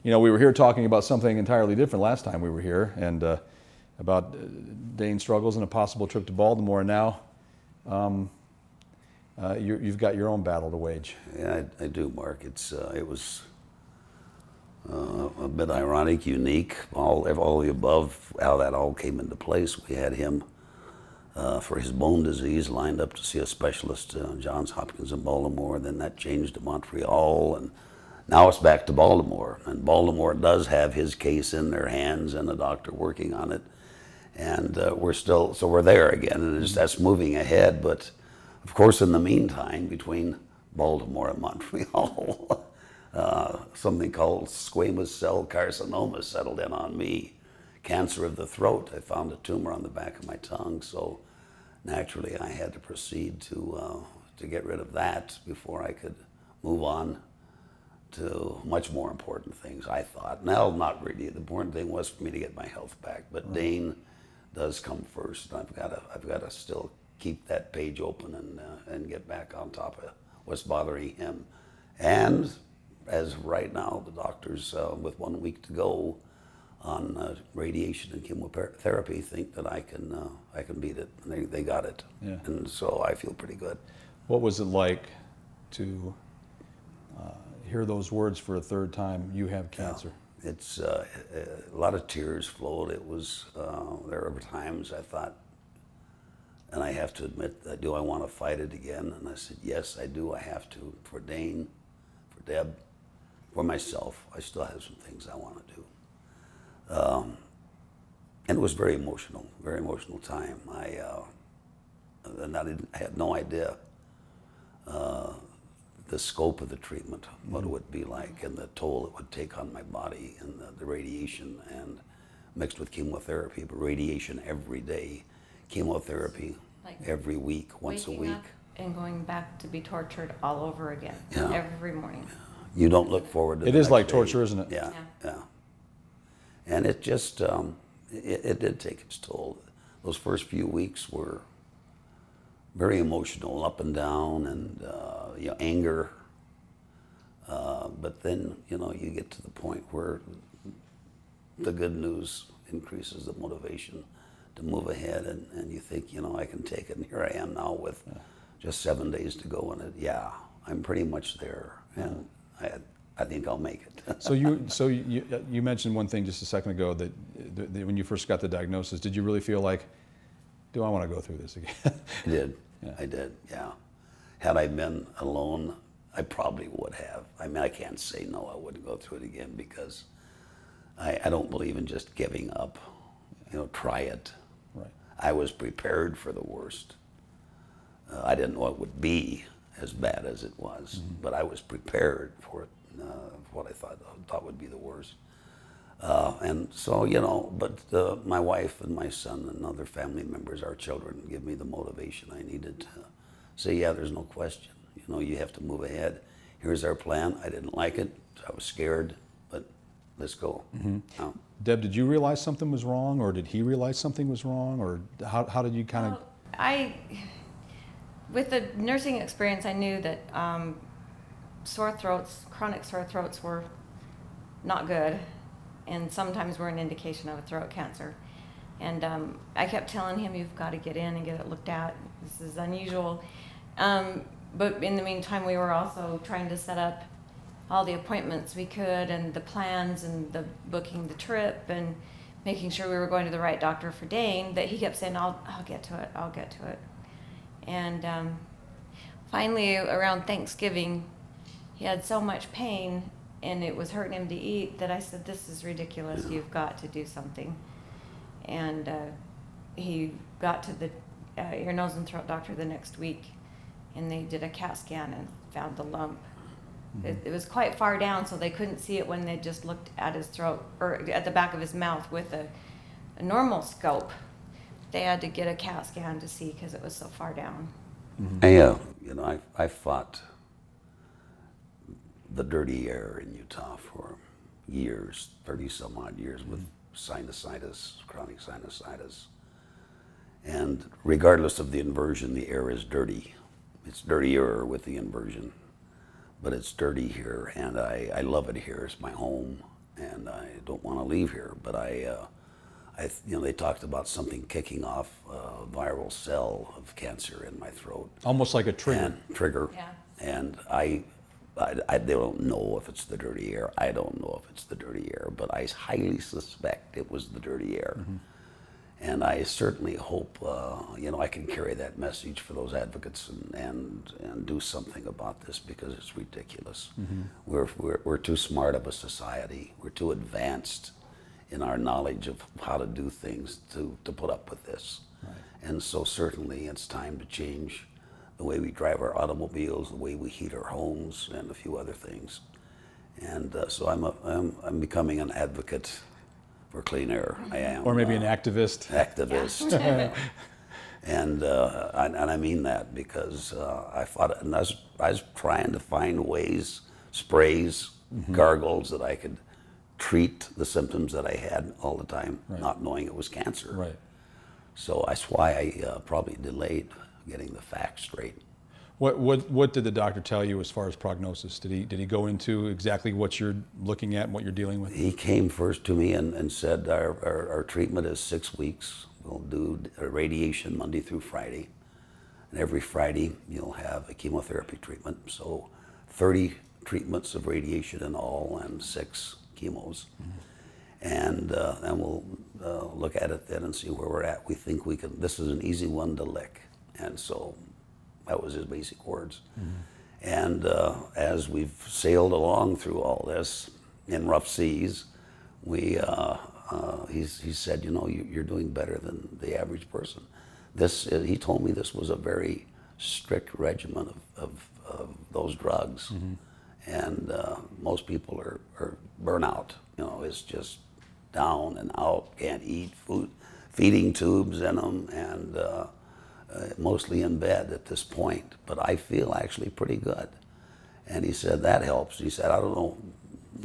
You know, we were here talking about something entirely different last time we were here, and about Dane's struggles and a possible trip to Baltimore. And now you've got your own battle to wage. Yeah, I do, Mark. It was a bit ironic, unique, all the above, how that all came into place. We had him for his bone disease lined up to see a specialist, Johns Hopkins in Baltimore. Then that changed to Montreal, and now it's back to Baltimore. And Baltimore does have his case in their hands and a doctor working on it. And we're there again, and that's moving ahead. But of course, in the meantime, between Baltimore and Montreal, something called squamous cell carcinoma settled in on me. Cancer of the throat. I found a tumor on the back of my tongue, so naturally I had to proceed to get rid of that before I could move on to much more important things, I thought. Now, not really. The important thing was for me to get my health back, but Dane does come first. I've got to still keep that page open and get back on top of what's bothering him. And as of right now, the doctors, with 1 week to go on radiation and chemotherapy, think that I can beat it. And they got it, Yeah. And so I feel pretty good. What was it like to hear those words for a third time? You have cancer. Yeah. It's a lot of tears flowed. It was there were times I thought, and I have to admit, do I want to fight it again? And I said, yes, I do. I have to, for Dane, for Deb, for myself. I still have some things I want to do. And it was very emotional time. I had no idea the scope of the treatment, what it would be like, and the toll it would take on my body, and the radiation, and mixed with chemotherapy, but radiation every day, chemotherapy like every week, once a week. Up and going back to be tortured all over again, yeah. Every morning. Yeah. You don't look forward to it. It is like torture, isn't it? Yeah, yeah. And it just, it did take its toll. Those first few weeks were very emotional, up and down, and anger. But then, you get to the point where the good news increases the motivation to move ahead, and you think, I can take it. And here I am now with just 7 days to go, and I'm pretty much there, and I think I'll make it. So you mentioned one thing just a second ago that when you first got the diagnosis, did you really feel like, do I want to go through this again? I did. Yeah. I did. Yeah. Had I been alone, I probably would have. I mean, I can't say no. I wouldn't go through it again because I don't believe in just giving up. Try it. Right. I was prepared for the worst. I didn't know it would be as bad as it was, but I was prepared for it. What I thought would be the worst. And so, but my wife and my son and other family members, our children, give me the motivation I needed to say, yeah, there's no question. You have to move ahead. Here's our plan. I didn't like it. I was scared, but let's go. Now, Deb, did you realize something was wrong, or did he realize something was wrong, or how did you kind of? With the nursing experience, I knew that sore throats, chronic sore throats were not good, and sometimes were an indication of a throat cancer. And I kept telling him, you've got to get in and get it looked at. This is unusual. But in the meantime, we were also trying to set up all the appointments we could, and the plans, and the booking the trip, and making sure we were going to the right doctor for Dane, that he kept saying, I'll get to it, I'll get to it. And finally, around Thanksgiving, he had so much pain, and it was hurting him to eat, that I said, this is ridiculous, you've got to do something. And he got to the ear, nose, and throat doctor the next week, and they did a CAT scan and found the lump. It was quite far down, so they couldn't see it when they just looked at his throat, or at the back of his mouth with a normal scope. They had to get a CAT scan to see because it was so far down. I fought the dirty air in Utah for years, 30-some odd years, with sinusitis, chronic sinusitis. And regardless of the inversion, the air is dirty. It's dirtier with the inversion, but it's dirty here, and I love it here. It's my home, and I don't want to leave here. But you know, they talked about something kicking off a viral cell of cancer in my throat. Almost like a trigger. And trigger. Yeah. And they don't know if it's the dirty air. I don't know if it's the dirty air, but I highly suspect it was the dirty air. Mm-hmm. And I certainly hope, you know, I can carry that message for those advocates and do something about this, because it's ridiculous. Mm-hmm. We're too smart of a society. We're too advanced in our knowledge of how to do things to put up with this. Right. And so certainly it's time to change the way we drive our automobiles, the way we heat our homes, and a few other things. And so I'm becoming an advocate for clean air. I am. Or maybe an activist. Activist. And I mean that because I thought, and I was trying to find ways, sprays, mm-hmm. gargles that I could treat the symptoms that I had all the time, right. not knowing it was cancer. Right. So that's why I probably delayed getting the facts straight. What did the doctor tell you as far as prognosis? Did he go into exactly what you're looking at and what you're dealing with? He came first to me and said our treatment is 6 weeks. We'll do radiation Monday through Friday. And every Friday you'll have a chemotherapy treatment. So 30 treatments of radiation in all and 6 chemos. Mm-hmm. And we'll look at it then and see where we're at. We think we can, this is an easy one to lick. And so that was his basic words. Mm-hmm. And as we've sailed along through all this in rough seas, he said, you know, you're doing better than the average person. He told me this was a very strict regimen of those drugs. Mm-hmm. And most people are burnout. You know, it's just down and out, can't eat, food, feeding tubes in them, and mostly in bed at this point. But I feel actually pretty good. And he said, that helps. He said, I don't know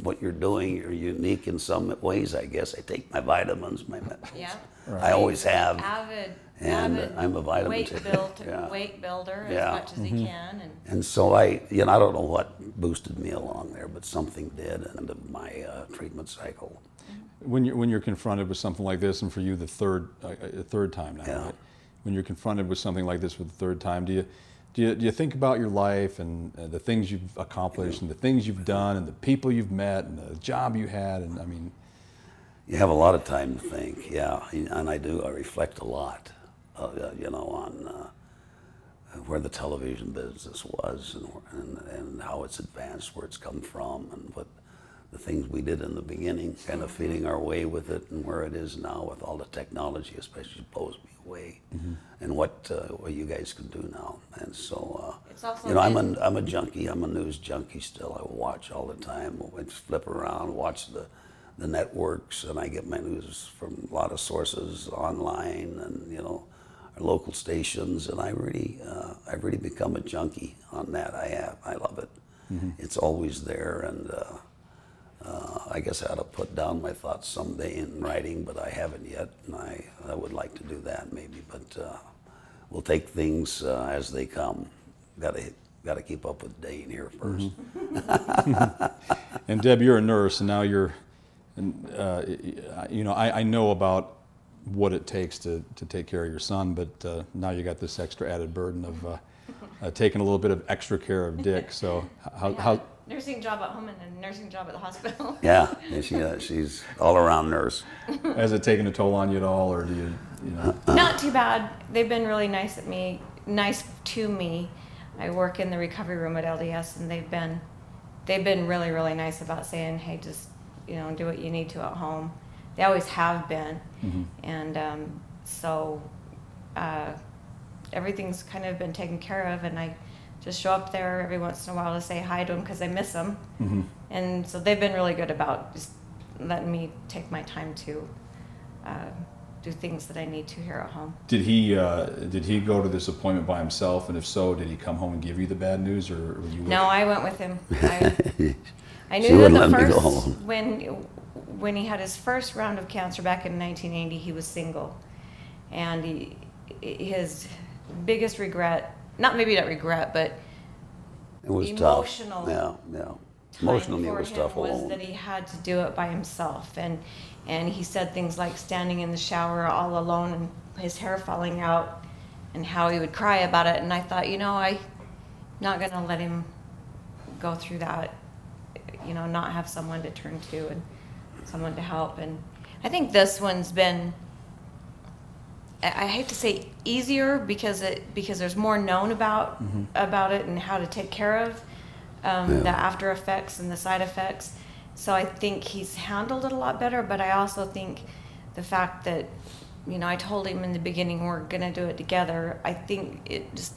what you're doing. You're unique in some ways, I guess. I take my vitamins, my yeah. Right. I always have. Avid I'm a vitamin weight taker. Yeah. weight builder Yeah. as much as Mm-hmm. he can. And so I don't know what boosted me along there, but something did at the end of my treatment cycle. When you're confronted with something like this, and for you the third time now, Yeah. right? When you're confronted with something like this for the third time, do you think about your life and the things you've accomplished and the things you've done and the people you've met and the job you had? And I mean, you have a lot of time to think, yeah, and I do. I reflect a lot, you know, on where the television business was and how it's advanced, where it's come from, and what the things we did in the beginning, kind of feeding our way with it, and where it is now with all the technology, especially blows me away, mm-hmm. and what you guys can do now. And so, you know, I'm a junkie. I'm a news junkie still. I watch all the time. I flip around, watch the networks, and I get my news from a lot of sources online, and you know, our local stations. And I've really become a junkie on that. I love it. Mm-hmm. It's always there, and I guess I ought to put down my thoughts someday in writing, but I haven't yet, and I would like to do that maybe. But we'll take things as they come. Got to keep up with Dane here first. Mm-hmm. And Deb, you're a nurse, and now you're. And you know, I know about what it takes to take care of your son, but now you got this extra added burden of taking a little bit of extra care of Dick. So how nursing job at home and a nursing job at the hospital. Yeah, she's all around nurse. Has it taken a toll on you at all, or do you know? Not too bad. They've been really nice to me. I work in the recovery room at LDS, and they've been really, really nice about saying, hey, just, you know, do what you need to at home. They always have been. Mm-hmm. And so everything's kind of been taken care of, and I just show up there every once in a while to say hi to them because I miss them. Mm-hmm. And so they've been really good about just letting me take my time to do things that I need to here at home. Did he go to this appointment by himself? And if so, did he come home and give you the bad news, or were you? No, I went with him. I knew that the first when he had his first round of cancer back in 1980, he was single, and his biggest regret, not regret, but it was emotional. Tough. Yeah. Emotional me for was him stuff was alone. that he had to do it by himself, and he said things like standing in the shower all alone and his hair falling out, and how he would cry about it. And I thought, I'm not going to let him go through that, not have someone to turn to and someone to help. And I think this one's been, I hate to say easier because there's more known about it and how to take care of the after effects and the side effects. So I think he's handled it a lot better, but I also think the fact that, I told him in the beginning we're going to do it together, I think it just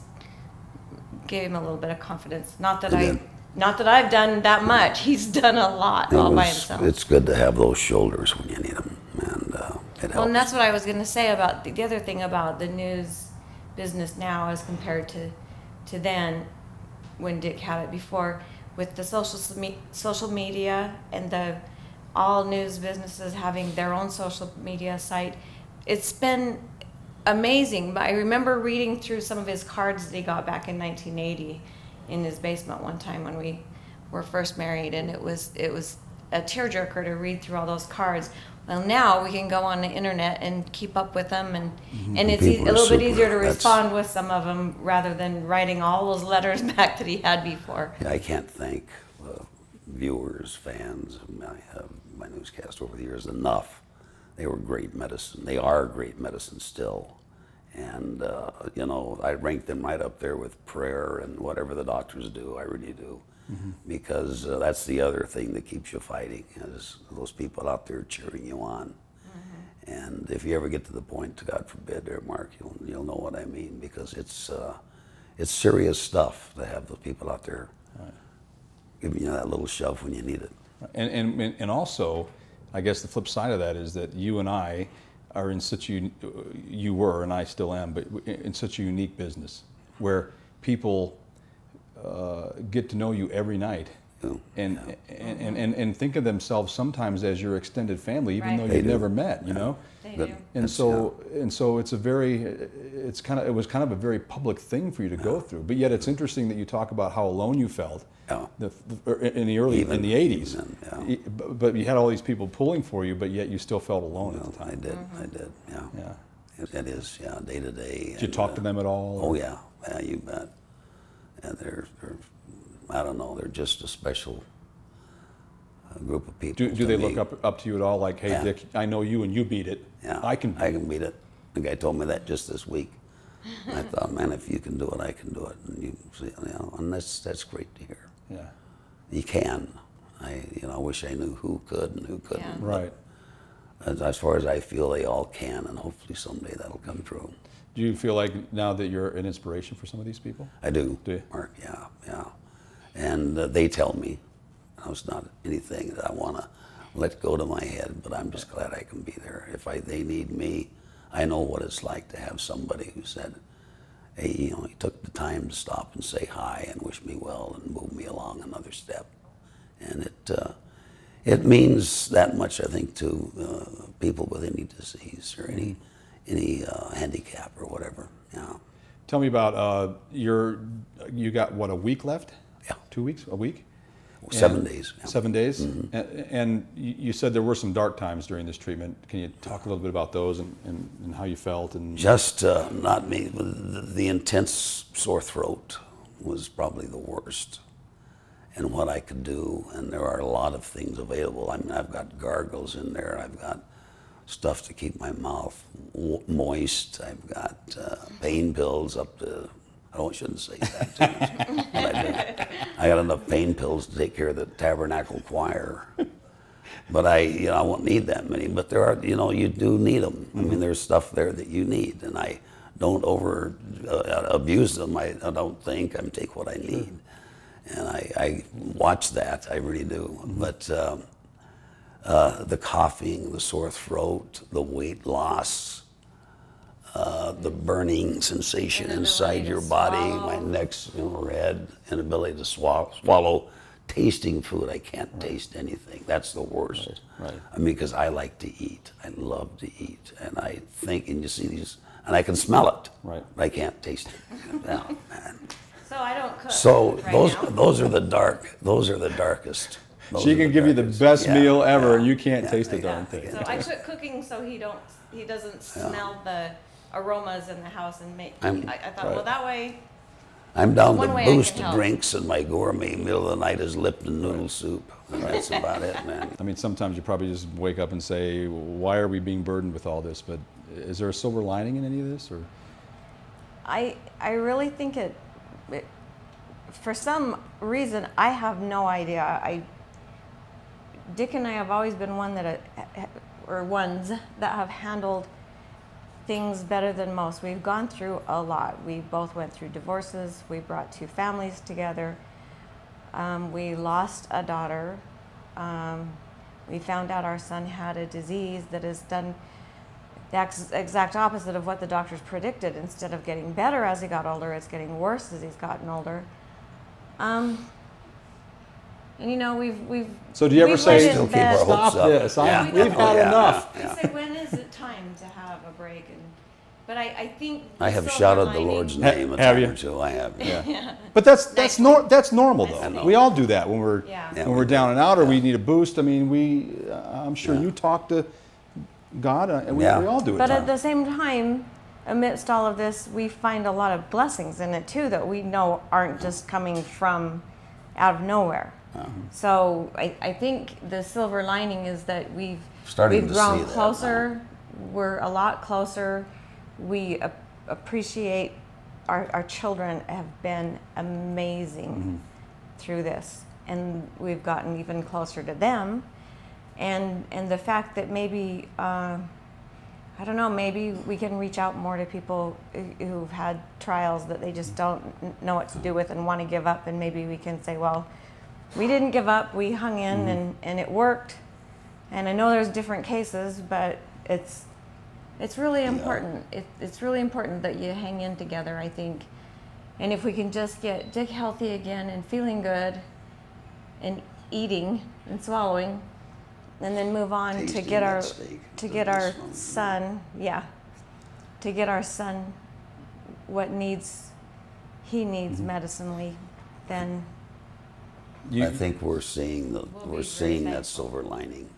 gave him a little bit of confidence. Not that I've done that much. He's done a lot all by himself. It's good to have those shoulders when you need them, and it helps. Well, and that's what I was going to say about the other thing about the news business now as compared to then when Dick had it before, with the social media and the all news businesses having their own social media site. It's been amazing. I remember reading through some of his cards that he got back in 1980 in his basement one time when we were first married, and it was a tearjerker to read through all those cards. Well, now we can go on the internet and keep up with them, and it's a little bit easier to respond with some of them rather than writing all those letters back that he had before. Yeah, I can't thank viewers, fans of my newscast over the years enough. They were great medicine. They are great medicine still. And, I rank them right up there with prayer and whatever the doctors do. I really do. Because that's the other thing that keeps you fighting, is those people out there cheering you on. And if you ever get to the point, God forbid, there, Mark, you'll know what I mean, because it's serious stuff to have those people out there giving you that little shove when you need it. And also, I guess the flip side of that is that you and I are in such you were, and I still am, but in such a unique business where people get to know you every night, and think of themselves sometimes as your extended family, even though you've never met. They do. And so it's it was kind of a very public thing for you to go through. But yet it's interesting that you talk about how alone you felt in the 80s. But you had all these people pulling for you, but yet you still felt alone at the time. I did. Yeah. It is, day to day. Did you talk to them at all? Oh yeah, you bet. And they're I don't know, they're just a special group of people. Do they look up to you at all, like, hey, Dick, I know you and you beat it. Yeah, I can beat it. The guy told me that just this week. I thought, man, if you can do it, I can do it. And you see, and that's great to hear. Yeah, you can. I wish I knew who could and who couldn't. Yeah. Right. As far as I feel, they all can, and hopefully someday that'll come true. Do you feel like now that you're an inspiration for some of these people? I do. Do you? Mark, yeah. And they tell me, it's not anything that I want to let go to my head, but I'm just glad I can be there. If they need me, I know what it's like to have somebody who said, hey, he took the time to stop and say hi and wish me well and move me along another step. And it means that much, I think, to people with any disease or any handicap or whatever. Yeah. Tell me about you got what, a week left? Yeah. 2 weeks? A week? 7 days. Yeah. 7 days? And you said there were some dark times during this treatment. Can you talk a little bit about those and how you felt? And just not me. The intense sore throat was probably the worst. And what I could do, and there are a lot of things available. I mean, I've got gargles in there. I've got stuff to keep my mouth moist. I've got pain pills up to, I shouldn't say that too much, but I got enough pain pills to take care of the Tabernacle Choir. But I won't need that many, but there are, you do need them. I mean, there's stuff there that you need, and I don't abuse them. I don't think. I take what I need. And I watch that, I really do. But the coughing, the sore throat, the weight loss, the burning sensation inside your body, my neck's red, inability to swallow, tasting food. I can't taste anything. That's the worst. Right. I mean, because I like to eat. I love to eat. And I think, and you see these, and I can smell it. Right. But I can't taste it. Oh, man. So I don't cook. So right those now. those are the darkest. Those She are can give you the darkest. best Yeah, meal ever, yeah, and you can't yeah, taste the yeah. darn thing. So I quit cooking so he doesn't smell the aromas in the house and make. I thought, well, that way. I'm down One to way I can boost help. drinks, and my gourmet meal of the night is Lipton noodle soup. And that's about it, man. I mean, sometimes you probably just wake up and say, why are we being burdened with all this? But is there a silver lining in any of this? Or I really think it for some reason, I have no idea. Dick and I have always been ones that have handled things better than most. We've gone through a lot. We both went through divorces. We brought 2 families together. We lost a daughter. We found out our son had a disease that has done the exact opposite of what the doctors predicted. Instead of getting better as he got older, it's getting worse as he's gotten older. And you know, we've so do you ever say, Still keep our hopes stop up. this, Yeah. we've had enough? We say, when is it time to have a break? But I think I have silver shouted the lining- Lord's name a Have time you? or two. I have. Yeah. But that's normal though. Nice. We all do that when we're Yeah. Yeah, when we we're do. down and out, or we Yeah. need a boost. I mean, I'm sure Yeah. you talk to God, and we Yeah. all do it. But at the same time, amidst all of this, we find a lot of blessings in it too that we know aren't just coming from out of nowhere. So I think the silver lining is that we've Starting to grown see that closer. We're a lot closer. We appreciate our children have been amazing through this, and we've gotten even closer to them. And the fact that maybe I don't know, maybe we can reach out more to people who've had trials that they just don't know what to do with and want to give up, and maybe we can say, well, we didn't give up, we hung in, and it worked. And I know there's different cases, but it's really important. It's really important that you hang in together, I think. And if we can just get Dick healthy again and feeling good and eating and swallowing, and then move on to Tasting get that our steak, to the get nice our one. son, to get our son what he needs medicinally, then I think we're seeing be very that thankful. silver lining,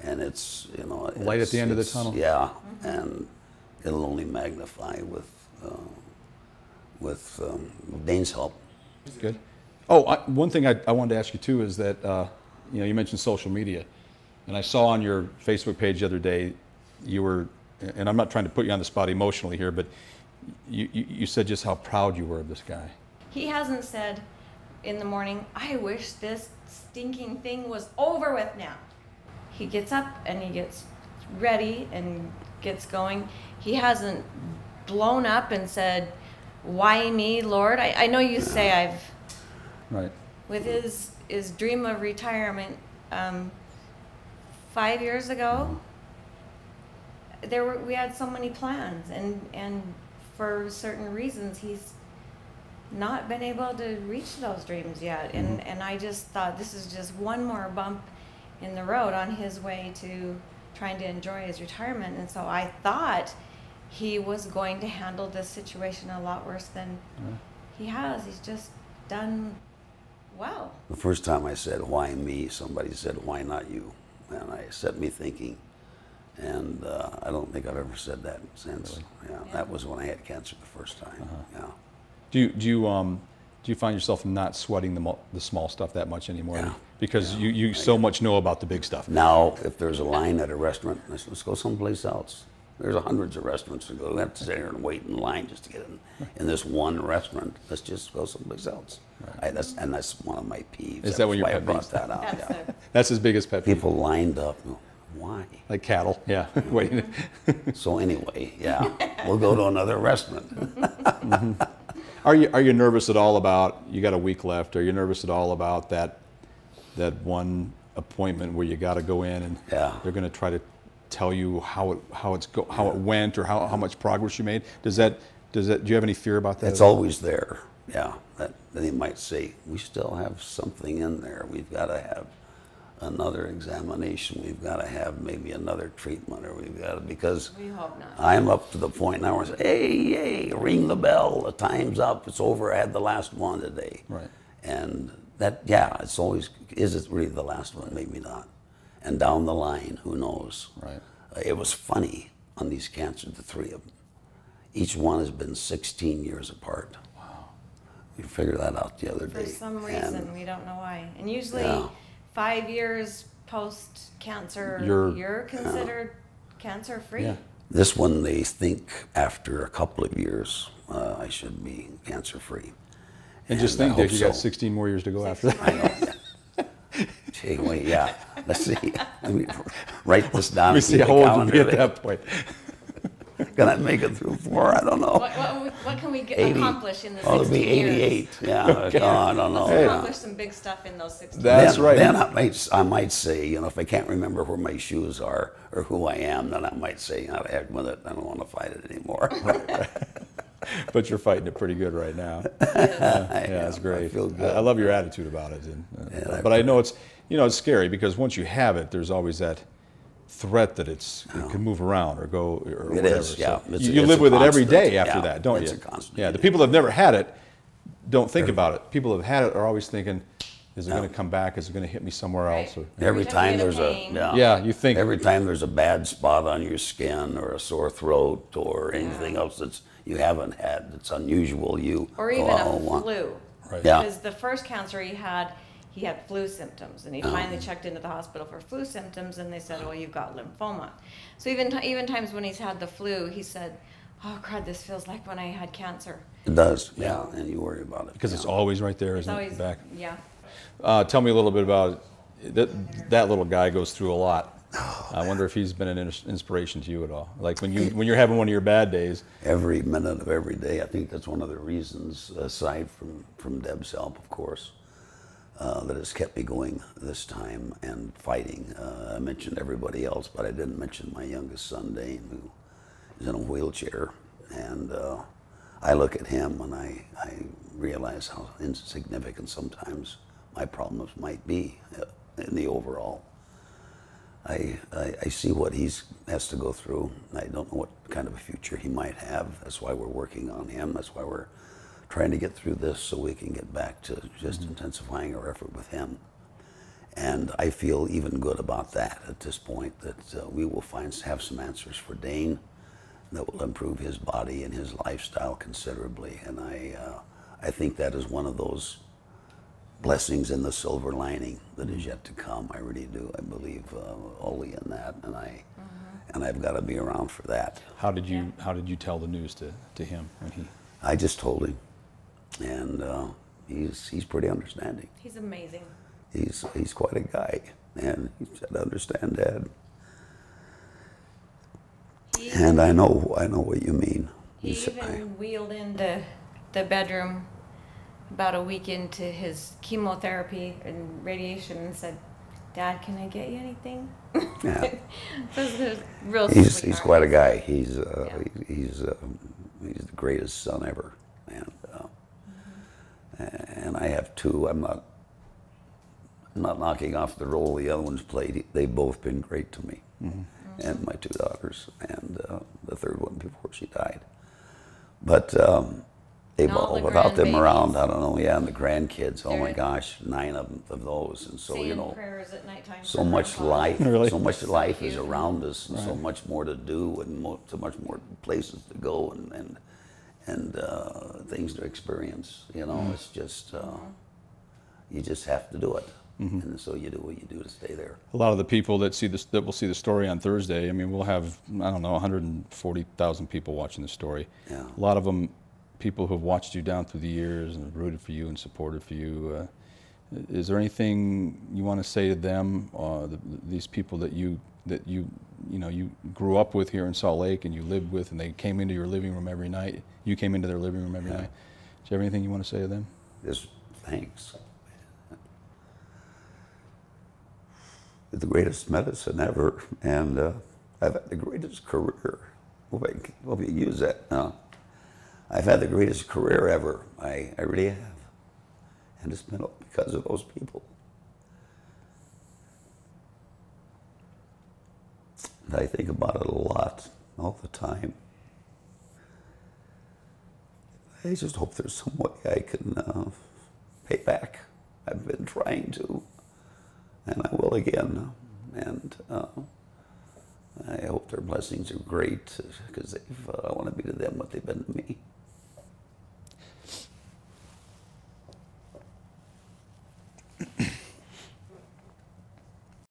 and it's Light at the end of the tunnel. Yeah, and it'll only magnify with Dane's help. Good. Oh, one thing I wanted to ask you too is that you mentioned social media, and I saw on your Facebook page the other day you were, and I'm not trying to put you on the spot emotionally here, but you said just how proud you were of this guy. he hasn't said in the morning, I wish this stinking thing was over with now. He gets up and he gets ready and gets going. He hasn't blown up and said, why me, Lord? I know you say Right. with his dream of retirement 5 years ago, we had so many plans, and for certain reasons he's not been able to reach those dreams yet. And I just thought this is just one more bump in the road on his way to trying to enjoy his retirement. And so I thought he was going to handle this situation a lot worse than he has. He's just done well. The first time I said, why me, somebody said, why not you? And it set me thinking. And I don't think I've ever said that since. Really? Yeah, that was when I had cancer the first time. Yeah. Do you find yourself not sweating the small stuff that much anymore? Yeah. Because you so much know about the big stuff. Now, if there's a line at a restaurant, let's go someplace else. There's hundreds of restaurants to go. We have to sit here and wait in line just to get in this one restaurant. Let's just go someplace else. Right. That's one of my peeves. Is that what your why I pet brought peeve? that out? That's Yeah. That's his biggest pet peeve. People lined up. Why? Like cattle. Yeah. Waiting. So anyway, yeah, we'll go to another restaurant. Are you nervous at all about, you got a week left, are you nervous at all about that one appointment where you got to go in and Yeah. they're going to try to tell you how it went or how much progress you made? Do you have any fear about that? It's always there. Yeah, that they might say we still have something in there. We've got to have another examination. We've got to have maybe another treatment, or we've got to, because We hope not. I'm up to the point now where I say, hey, ring the bell, the time's up, it's over, I had the last one today. Right. And that, yeah, it's always, is it really the last one? Maybe not. And down the line, who knows? Right. It was funny on these cancers, the three of them. Each one has been 16 years apart. Wow. We figured that out the other day. For some reason, we don't know why. And usually, Yeah. 5 years post-cancer, you're considered cancer-free. Yeah. This one, they think after a couple of years, I should be cancer-free. And just I think, Dick, hope you got so. 16 more years to go after that. I know. Gee, wait, yeah. Let's see. Let me write this down. Let me and see keep how a old you'll calendar be at there. that point. Can I make it through 4? I don't know. What can we 80. accomplish in the Oh, 16 it'll be 88. years? Yeah, I don't know. Let's Yeah. accomplish some big stuff in those 16 That's years. right. Then I might say, you know, if I can't remember where my shoes are or who I am, then I might say, oh, heck with it. I don't want to fight it anymore. But you're fighting it pretty good right now. Yeah, That's great. I feel good. I love your attitude about it. But I know it's, you know, it's scary because once you have it, there's always that threat that it can move around or go or It whatever. is, yeah. So It's you a live with it every constant, day after yeah, that, don't it's you? a constant. Yeah. The people that have never had it don't think about it. People that have had it are always thinking, is it going to come back? Is it going to hit me somewhere else? Or, Every time you get there's a pain. yeah, you think. every time there's a bad spot on your skin or a sore throat or anything else that's you haven't had that's unusual, you Or go, even "Oh, a well." flu. Right. Yeah. Because the first cancer he had flu symptoms, and he finally checked into the hospital for flu symptoms, and they said, well, you've got lymphoma. So even times when he's had the flu, he said, oh, crud, this feels like when I had cancer. It does, yeah, and you worry about it. Because yeah. it's always right there, It's isn't always, it? Back. yeah. Tell me a little bit about that little guy goes through a lot. I wonder if he's been an inspiration to you at all. Like when you're having one of your bad days. Every minute of every day. I think that's one of the reasons, aside from Deb's help, of course, that has kept me going this time and fighting. I mentioned everybody else, but I didn't mention my youngest son, Dane, who is in a wheelchair. And I look at him and I realize how insignificant sometimes my problems might be in the overall. I see what he has to go through. I don't know what kind of a future he might have. That's why we're working on him. That's why we're trying to get through this so we can get back to just intensifying our effort with him. And I feel even good about that at this point, that we will have some answers for Dane that will improve his body and his lifestyle considerably. And I think that is one of those blessings in the silver lining that is yet to come. I really do. I believe wholly in that, and I've got to be around for that. How did you tell the news to him when he? I just told him, and he's pretty understanding. He's amazing. He's quite a guy, and he said, "I understand, Dad." And I know what you mean. He even wheeled into the bedroom about a week into his chemotherapy and radiation and said, "Dad, can I get you anything?" Yeah. So it's real He's sweetheart. quite a guy. He's the greatest son ever, and I have two. I'm not knocking off the role the other ones played. They've both been great to me, and my two daughters, and the third one before she died. But they've And all all, the without them grandbabies. around, I don't know. Yeah, and the grandkids. Oh my They're- gosh, 9 of those, and so Saying prayers at nighttime so for much Grandpa. life, Really? so much life is cute. around us, and so much more to do, and so much more places to go, and things to experience. You know, it's just you just have to do it, and so you do what you do to stay there. A lot of the people that will see the story on Thursday. I mean, we'll have 140,000 people watching the story. Yeah. A lot of them, people who have watched you down through the years and rooted for you and supported for you. Is there anything you want to say to them? These people that you grew up with here in Salt Lake and you lived with, and they came into your living room every night. You came into their living room every night. Do you have anything you want to say to them? Just thanks. The greatest medicine ever, and I've had the greatest career. Hope you use that. I've had the greatest career ever. I really have, and it's been all because of those people. And I think about it a lot, all the time. I just hope there's some way I can pay back. I've been trying to, and I will again. And I hope their blessings are great, because I want to be to them what they've been to me.